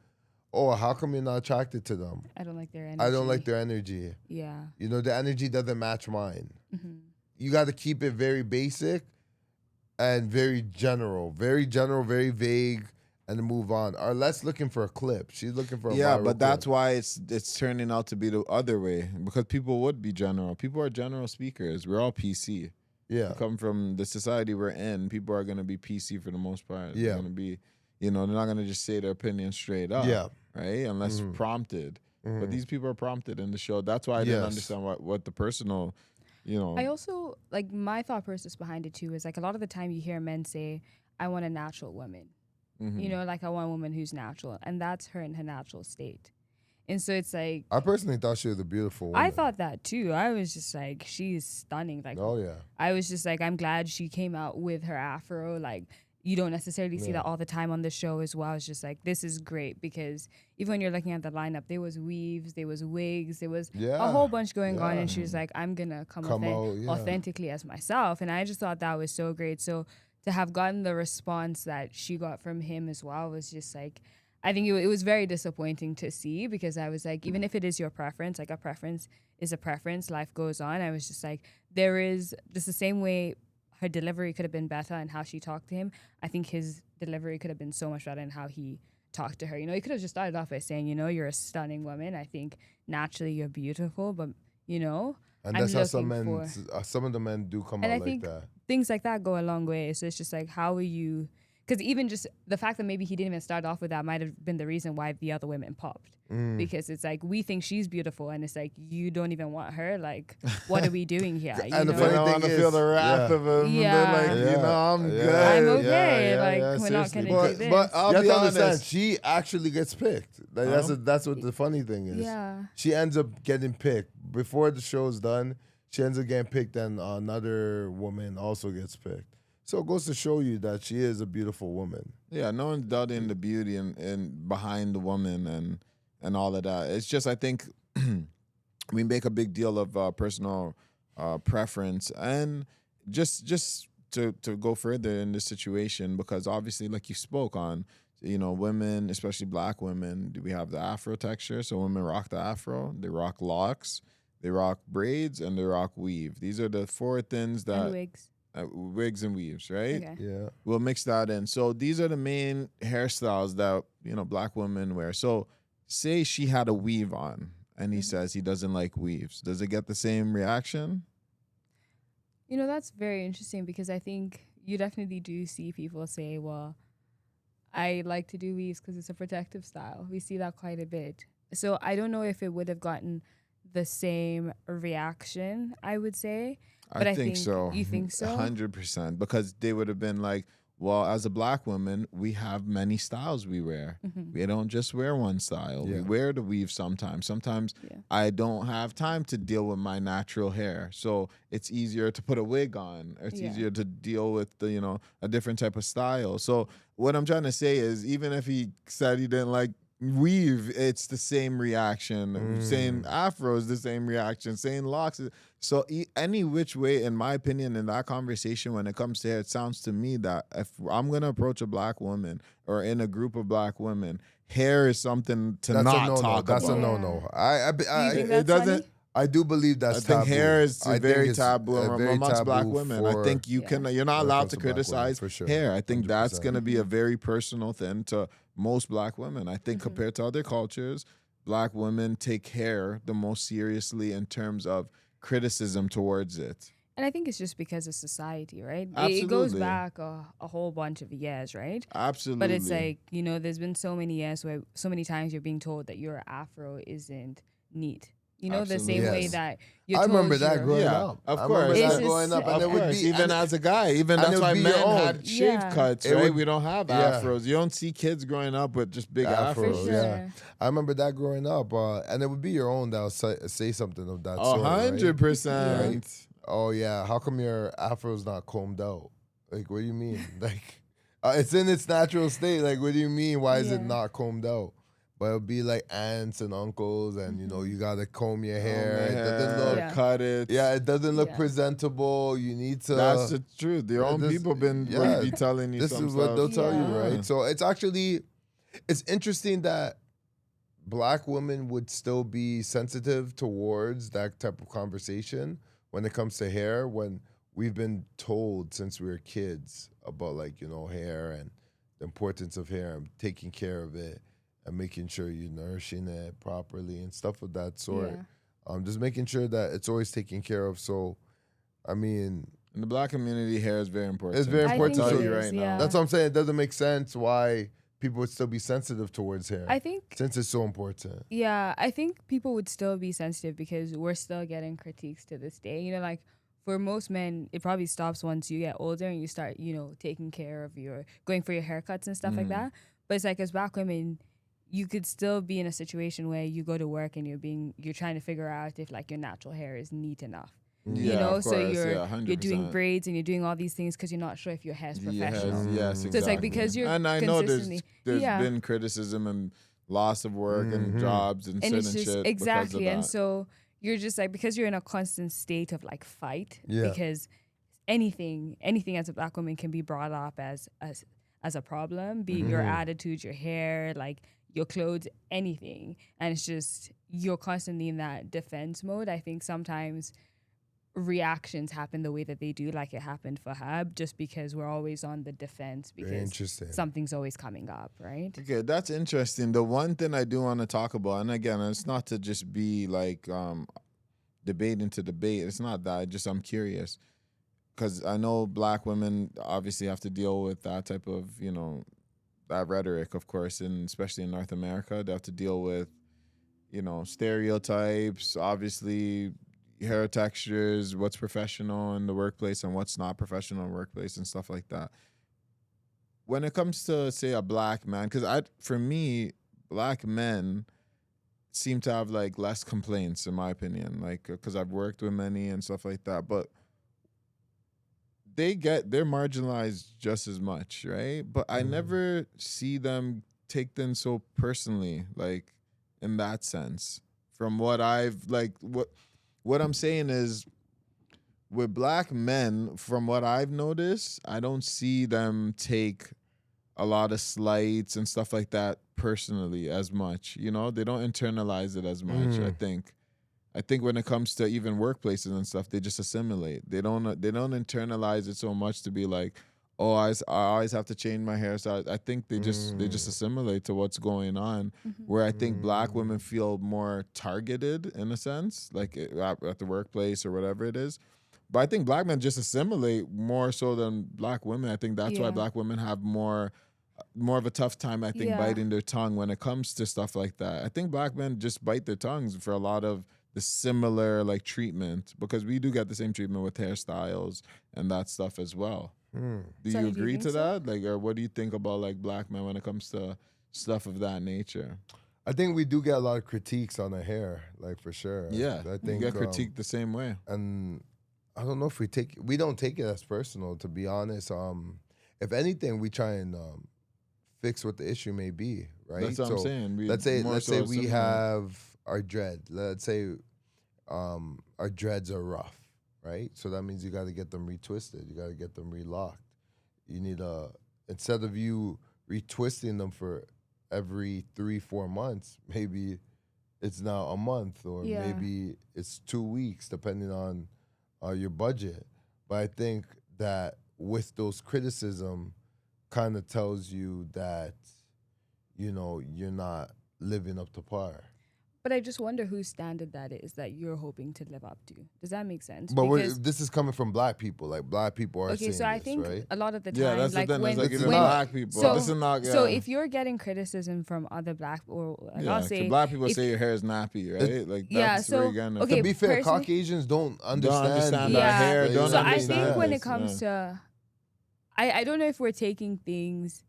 oh, how come you're not attracted to them? I don't like their energy. I don't like their energy. Yeah. You know, the energy doesn't match mine. Mm-hmm. You got to keep it very basic and very general, very vague, and move on. Or let's looking for a clip. She's looking for a Yeah, viral but that's clip. why it's turning out to be the other way, because people would be general. People are general speakers. We're all PC. Yeah. We come from the society we're in. People are gonna be PC for the most part. Yeah. They're gonna be, they're not gonna just say their opinion straight up. Yeah. Right, unless prompted. But these people are prompted in the show. That's why I didn't Yes. understand what the personal, I also, like, my thought process behind it too is, like, a lot of the time you hear men say, I want a natural woman. You know, like, I want a woman who's natural. And that's her in her natural state. And so it's like, I personally thought she was a beautiful woman. I thought that too. I was just like, she's stunning. Like, Oh, yeah. I was just like, I'm glad she came out with her afro. Like, you don't necessarily see that all the time on the show as well. It's just like, this is great, because even when you're looking at the lineup, there was weaves, there was wigs, there was a whole bunch going on. And she was like, I'm going to come Come out, yeah. authentically as myself. And I just thought that was so great. So to have gotten the response that she got from him as well was just like, I think it was very disappointing to see, because I was like, even if it is your preference, like, a preference is a preference, life goes on. I was just like, there is just the same way her delivery could have been better and how she talked to him. I think his delivery could have been so much better in how he talked to her. You know, he could have just started off by saying, you know, you're a stunning woman. I think naturally you're beautiful, but, you know, And I'm that's how some looking men, some of the men do come and out I like think that. things like that go a long way. So it's just like, how are you? Because even just the fact that maybe he didn't even start off with that might have been the reason why the other women popped. Because it's like, we think she's beautiful, and it's like, you don't even want her. Like, what are we doing here? You And the know? funny I don't want to thing feel is- the wrath yeah. of them. Yeah. They're like, Yeah. I'm Yeah. good. I'm Yeah, okay. yeah, Like, yeah, we're not seriously. gonna do But, this. but I'll you have be to understand, honest. she actually gets picked. Like, that's what the funny thing is. Yeah. She ends up getting picked. Before the show's done, she ends up getting picked, and another woman also gets picked. So it goes to show you that she is a beautiful woman. Yeah, no one's doubting the beauty and behind the woman and all of that. It's just I think we make a big deal of personal preference and just to go further in this situation because obviously, like you spoke on, women, especially black women, we have the afro texture. So women rock the afro, they rock locks, they rock braids, and they rock weave. These are the four things that And wigs. Wigs and weaves, right? Okay. Yeah. We'll mix that in. So these are the main hairstyles that black women wear. So say she had a weave on, and he says he doesn't like weaves. Does it get the same reaction? That's very interesting because I think you definitely do see people say, well, I like to do weaves because it's a protective style. We see that quite a bit. So I don't know if it would have gotten the same reaction, I would say. But I think so. You think so? 100%. Because they would have been like, well, as a black woman, we have many styles we wear. Mm-hmm. We don't just wear one style. Yeah. We wear the weave sometimes. Sometimes I don't have time to deal with my natural hair. So it's easier to put a wig on. Or it's easier to deal with a different type of style. So what I'm trying to say is even if he said he didn't like weave, it's the same reaction. Saying afro is the same reaction. Saying locks. So any which way, in my opinion, in that conversation, when it comes to hair, it sounds to me that if I'm going to approach a black woman or in a group of black women, hair is something to That's not a no-no. talk That's about. a no-no. I Do you think it that's doesn't. funny? I do believe I that's think taboo. hair is I think very it's taboo very amongst black taboo women. I think you can. You're not when it allowed comes to to black women, criticize for sure. hair. I think that's 100%. going to be a very personal thing to most black women. I think compared to other cultures, black women take hair the most seriously in terms of criticism towards it. And I think it's just because of society, right? Absolutely. It goes back a whole bunch of years, right? Absolutely. But it's like, there's been so many years where so many times you're being told that your afro isn't neat. The same way Yes. that you're I told remember that you're- growing Yeah, up. of I course. remember It's that just- growing up, and of it would course, be even as a guy, even and it that's would why be your men own. had shaved Yeah. cuts, It right? would- We don't have yeah. afros. You don't see kids growing up with just big Afro, afros. For yeah. sure. I remember that growing up, and it would be your own that'll say something of that sort. Right? 100%. Oh yeah, how come your afro's not combed out? Like, what do you mean? Like, it's in its natural state. Like, what do you mean? Why is it Yeah. not combed out? But it'll be like aunts and uncles, and you gotta comb your hair. It doesn't look, Yeah. Cut it. yeah, it doesn't look Yeah. presentable. You need to. That's the truth. Your own this- people would be telling you This some is what stuff. they'll tell you, Yeah. right? So it's interesting that black women would still be sensitive towards that type of conversation when it comes to hair, when we've been told since we were kids about hair and the importance of hair and taking care of it and making sure you're nourishing it properly and stuff of that sort. Yeah. Just making sure that it's always taken care of. So, I mean, In the black community, hair is very important. it's very I important. think I'll So tell it you is, right yeah. now. that's what I'm saying. It doesn't make sense why people would still be sensitive towards hair. I think since it's so important. Yeah, I think people would still be sensitive because we're still getting critiques to this day. Like for most men, it probably stops once you get older and you start, taking care of going for your haircuts and stuff like that. But it's like as black women, you could still be in a situation where you go to work and you're trying to figure out if like your natural hair is neat enough. Yeah, of So course, you're yeah, you're doing 100%. braids and you're doing all these things because you're not sure if your hair's professional. Yes, So exactly. it's like because you're and I know consistently there's yeah. been criticism and loss of work and jobs and, And certain it's just shit exactly because of and that. so you're just like because you're in a constant state of like fight Yeah. because anything as a black woman can be brought up as a problem, be it your attitude, your hair, like your clothes, anything, and it's just you're constantly in that defense mode. I think sometimes reactions happen the way that they do, like it happened for Hab, just because we're always on the defense Very because interesting. something's always coming up, right? Okay, that's interesting. The one thing I do want to talk about, and again, it's not to just be like debating to debate. It's not that. I'm curious because I know black women obviously have to deal with that type of that rhetoric, of course, and especially in North America, they have to deal with stereotypes, obviously hair textures, what's professional in the workplace and what's not professional in the workplace and stuff like that. When it comes to say a black man, because for me, black men, seem to have like less complaints, in my opinion, like because I've worked with many and stuff like that, but they're marginalized just as much, right? But I never see them take things so personally, like in that sense. From what I've like, what I'm saying is, with black men, from what I've noticed, I don't see them take a lot of slights and stuff like that personally as much. You know, they don't internalize it as much. I think when it comes to even workplaces and stuff, they just assimilate. They don't internalize it so much to be like, oh, I always have to change my hair. So I think they just assimilate to what's going on. Where I think black women feel more targeted in a sense, like at the workplace or whatever it is. But I think black men just assimilate more so than black women. I think that's why black women have more of a tough time, I think, biting their tongue when it comes to stuff like that. I think black men just bite their tongues for a lot of the similar like treatment, because we do get the same treatment with hairstyles and that stuff as well. Do you agree to that? Like, or what do you think about like black men when it comes to stuff of that nature? I think we do get a lot of critiques on the hair, like for sure. Yeah, I think you get critiqued the same way. And I don't know if we don't take it as personal, to be honest. If anything, we try and fix what the issue may be, right? That's what I'm saying. Let's say we have our dread. Let's say our dreads are rough, right? So that means you got to get them retwisted. You got to get them relocked. You need instead of you retwisting them for every 3-4 months, maybe it's now a month, or maybe it's 2 weeks, depending on your budget. But I think that with those criticism kind of tells you that, you know, you're not living up to par. But I just wonder whose standard that is that you're hoping to live up to. Does that make sense? But this is coming from black people. Like, black people are saying so I this, think right? a lot of the time, Yeah, that's like the thing. when, It's like even when black people. so, This is not, so if you're getting criticism from other black, or like I'll say, black people say your hair is nappy, right? Like that's where you're gonna. okay, to be fair, Caucasians don't understand our hair. Don't so understand. I think when it comes to, I don't know if we're taking things,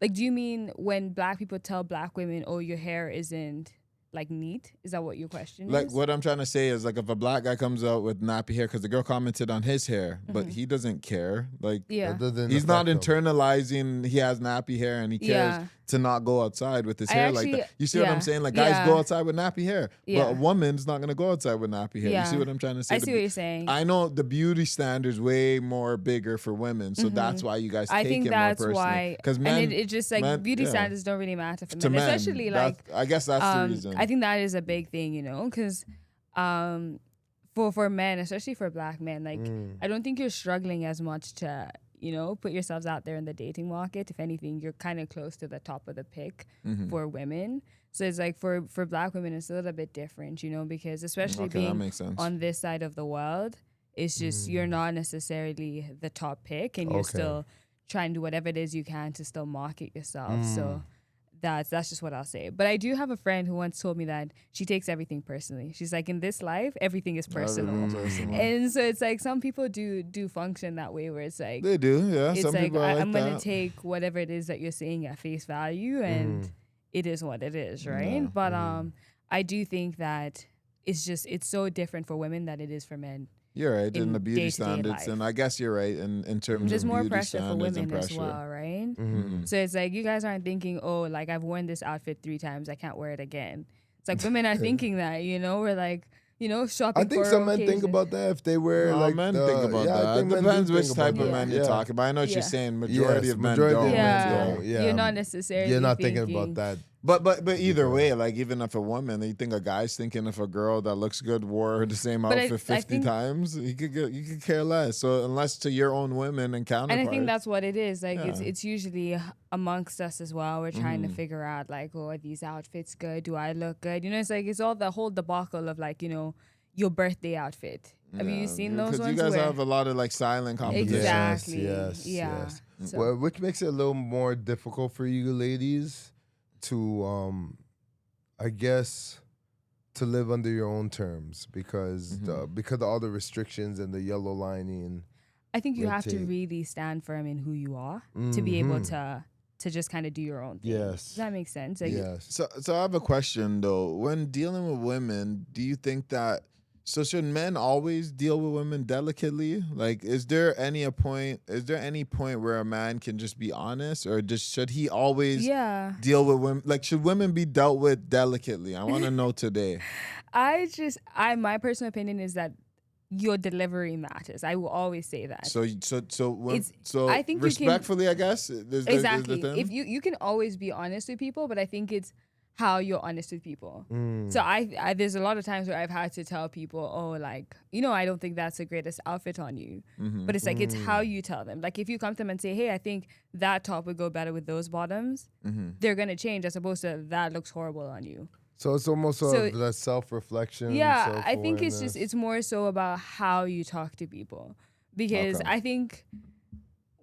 like, do you mean when black people tell black women, oh, your hair isn't like neat? Is that what your question Like, is? what I'm trying to say is, like, if a black guy comes out with nappy hair, because the girl commented on his hair, but he doesn't care. Like, he's not internalizing he has nappy hair, and he cares to not go outside with his hair like that. You see what I'm saying? Like, guys go outside with nappy hair, but a woman's not going to go outside with nappy hair. You see what I'm trying to say? I see what you're saying. I know the beauty standard's way more bigger for women, so that's why you guys take it more personally. Why, because men, and it's just like beauty standards don't really matter for men, especially like, I guess that's the reason. I think that is a big thing, you know, because for men, especially for black men, like I don't think you're struggling as much to, you know, put yourselves out there in the dating market. If anything, you're kind of close to the top of the pick for women. So it's like for black women, it's a little bit different, you know, because especially being on this side of the world, it's just you're not necessarily the top pick, and you're still trying to do whatever it is you can to still market yourself. So that's just what I'll say. But I do have a friend who once told me that she takes everything personally. She's like, in this life, everything is personal. And so it's like some people do function that way, where it's like, they do, yeah. It's some like, people I'm gonna take whatever it is that you're saying at face value, and it is what it is, right? But I do think that it's so different for women than it is for men. You're right, in the beauty day-to-day standards, life. and I guess you're right in terms There's of more beauty pressure for standards women and as well, right? So it's like you guys aren't thinking, oh, like I've worn this outfit 3 times, I can't wear it again. It's like women are thinking that, you know, we're like, you know, shopping. I think for some men occasion. think about that if they wear like men think about that. It depends which type of men you're talking about. I know what you're saying. Majority of men don't. Yeah, You're not necessarily. You're not thinking about that. But either way, like even if a woman, you think a guy's thinking if a girl that looks good wore the same outfit 50 times, you could care less. So unless to your own women and counterparts. And I think that's what it is. Like it's usually amongst us as well. We're trying to figure out like, oh, are these outfits good? Do I look good? You know, it's like it's all the whole debacle of like, you know, your birthday outfit. Have you seen those ones? Because you guys have a lot of like silent competition. Exactly. Yes. So. Well, which makes it a little more difficult for you ladies to, I guess, to live under your own terms because of all the restrictions and the yellow lining. I think you have to really stand firm in who you are to be able to to just kind of do your own thing. Yes. Does that make sense? Like, Yes. So I have a question though. When dealing with women, do you think that should men always deal with women delicately? Like, is there any point where a man can just be honest, or should he always Yeah. deal with women? Like, should women be dealt with delicately? I want to know today. My personal opinion is that your delivery matters. I will always say that. I think respectfully, I guess. Exactly. The If you can always be honest with people, but I think it's how you're honest with people. So I there's a lot of times where I've had to tell people, oh, like, I don't think that's the greatest outfit on you. But it's like, it's how you tell them. Like, if you come to them and say, hey, I think that top would go better with those bottoms, they're going to change, as opposed to that looks horrible on you. So it's almost that self-reflection. Yeah, I think it's more so about how you talk to people. Because I think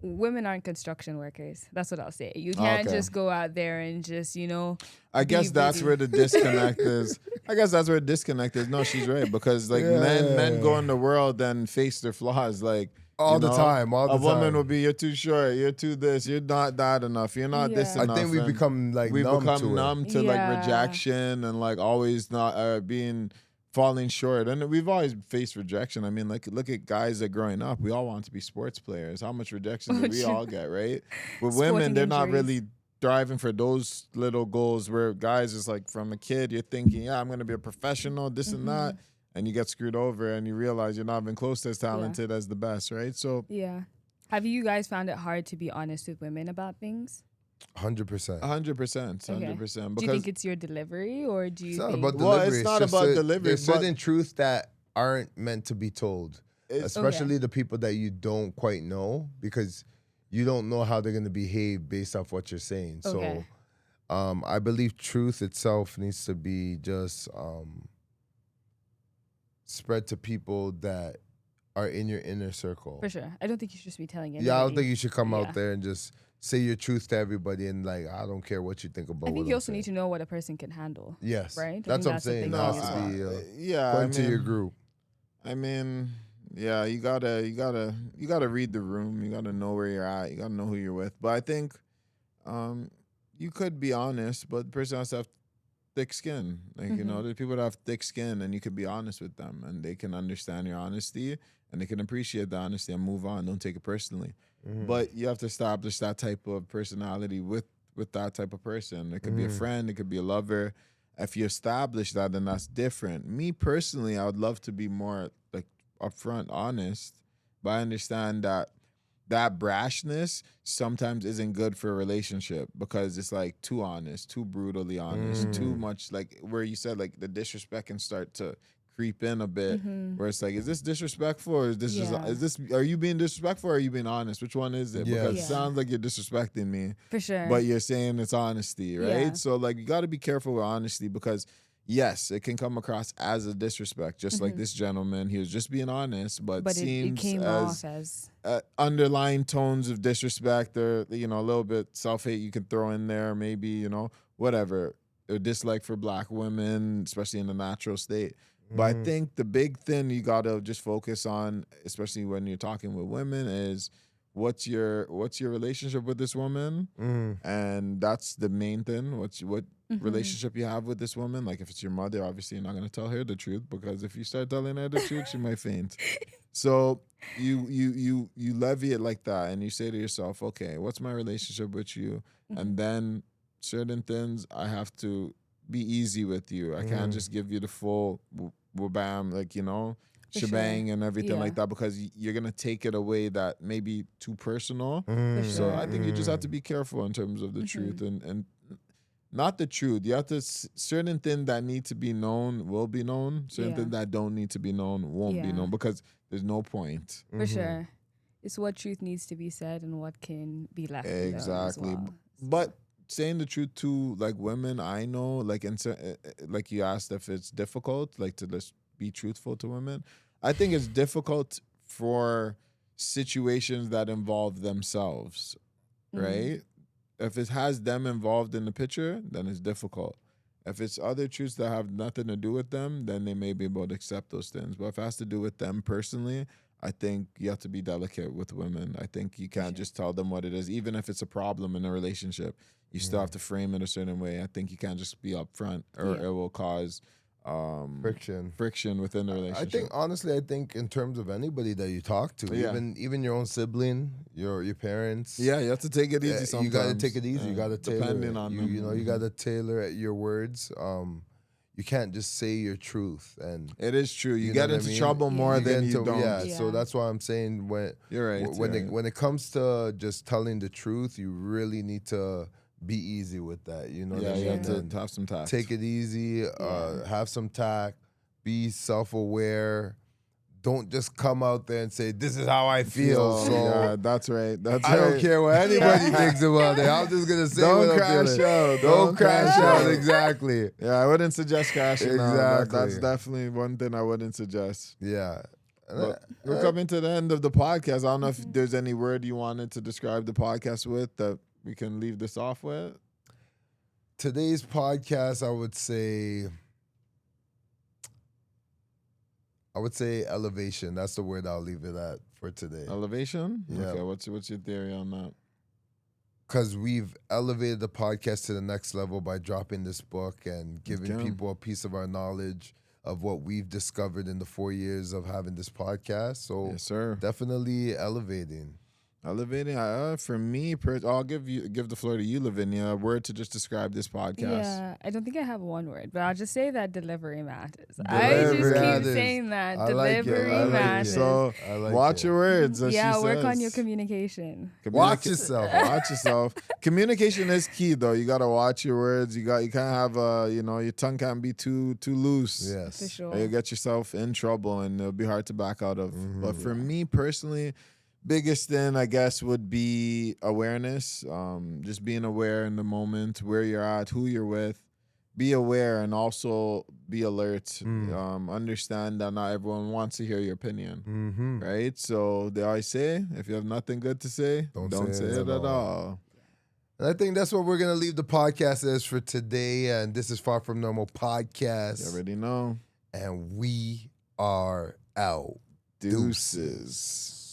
women aren't construction workers. That's what I'll say. You can't just go out there and just, I guess that's where the disconnect is. No, she's right, because like men go in the world and face their flaws, like all the time. A woman will be, you're too short, you're too this, you're not that enough, you're not this enough. I think we become numb to like rejection and like always not falling short. And we've always faced rejection. I mean, like, look at guys that growing up, we all want to be sports players. How much rejection do we all get, right? With women, they're not really striving for those little goals, where guys is like, from a kid, you're thinking, yeah, I'm going to be a professional, this and that. And you get screwed over and you realize you're not even close to as talented as the best, right? So yeah. Have you guys found it hard to be honest with women about things? 100%. 100%. Do you think it's your delivery, or do you It's not think... about delivery. Well, it's not about delivery. There's certain truths that aren't meant to be told, especially the people that you don't quite know, because you don't know how they're going to behave based off what you're saying. So I believe truth itself needs to be just spread to people that are in your inner circle. For sure. I don't think you should just be telling anybody. Yeah, I don't think you should come out there and just say your truth to everybody and like, I don't care what you think about. I think you also need to know what a person can handle. Yes, right. That's what I'm saying. It has to be point to your group. I mean, yeah, you gotta read the room. You gotta know where you're at. You gotta know who you're with. But I think, you could be honest, but the person has to have thick skin. Like, there's people that have thick skin, and you could be honest with them, and they can understand your honesty, and they can appreciate the honesty and move on. Don't take it personally. But you have to establish that type of personality with that type of person. It could be a friend, it could be a lover. If you establish that, then that's different. Me personally, I would love to be more like upfront, honest, but I understand that brashness sometimes isn't good for a relationship, because it's like too honest, too brutally honest, too much, like where you said like the disrespect can start to creep in a bit, where it's like, is this disrespectful, or is this are you being disrespectful, or are you being honest? Which one is it? Because it sounds like you're disrespecting me, for sure, but you're saying it's honesty, right? So like, you got to be careful with honesty, because yes, it can come across as a disrespect, just like this gentleman. He was just being honest, but it came off as underlying tones of disrespect, or a little bit self-hate you can throw in there, maybe, whatever, a dislike for black women, especially in the natural state. But I think the big thing you gotta just focus on, especially when you're talking with women, is what's your relationship with this woman, and that's the main thing. What relationship you have with this woman. Like, if it's your mother, obviously you're not gonna tell her the truth, because if you start telling her the truth, she might faint. So you levy it like that, and you say to yourself, okay, what's my relationship with you? And then certain things, I have to be easy with you. I can't just give you the full bam, like, shebang and everything like that, because you're going to take it away that may be too personal. So I think you just have to be careful in terms of the truth, and not the truth. You have to, certain things that need to be known will be known. Certain things that don't need to be known won't be known, because there's no point. For sure. It's what truth needs to be said and what can be left. Exactly. As well. But saying the truth to like women, I know, like like you asked if it's difficult, like to just be truthful to women. I think it's difficult for situations that involve themselves, right? If it has them involved in the picture, then it's difficult. If it's other truths that have nothing to do with them, then they may be able to accept those things. But if it has to do with them personally, I think you have to be delicate with women. I think you can't just tell them what it is, even if it's a problem in a relationship. You still have to frame it a certain way. I think you can't just be upfront, or it will cause friction within the relationship. I think honestly, in terms of anybody that you talk to, even your own sibling, your parents. Yeah, you have to take it easy sometimes. You got to take it easy. You got to tailor. Depending on them. You know, you got to tailor your words. You can't just say your truth, and it is true. You get into trouble more than you don't. Yeah, so that's why I'm saying you're right. When it comes to just telling the truth, you really need to be easy with that. You know, you have to have some tact. Take it easy. Have some tact. Be self-aware. Don't just come out there and say, "This is how I feel." So yeah, that's right. I don't care what anybody thinks about it. I'm just gonna say, don't crash out. Don't crash out. Exactly. Yeah, I wouldn't suggest crashing exactly. out. That's definitely one thing I wouldn't suggest. Yeah. We're coming to the end of the podcast. I don't know if there's any word you wanted to describe the podcast with that we can leave this off with. Today's podcast, I would say elevation. That's the word I'll leave it at for today. Elevation? Yeah. Okay, what's your theory on that? Because we've elevated the podcast to the next level by dropping this book and giving people a piece of our knowledge of what we've discovered in the 4 years of having this podcast. So yes, sir. Definitely elevating. Elevating. For me, I'll give the floor to you, Lavinia. A word to just describe this podcast. Yeah, I don't think I have one word, but I'll just say that delivery matters. I just keep saying that delivery matters. So watch your words. As she work says. on your communication. Watch yourself. Watch yourself. Communication is key, though. You gotta watch your words. You can't have your tongue can't be too loose. Yes, for sure. Or you'll get yourself in trouble, and it'll be hard to back out of. But for me personally, biggest thing, I guess, would be awareness. Just being aware in the moment, where you're at, who you're with. Be aware and also be alert. Understand that not everyone wants to hear your opinion, right? So they always say, if you have nothing good to say, don't say it at all. And I think that's what we're going to leave the podcast as for today. And this is Far From Normal Podcast. You already know. And we are out. Deuces.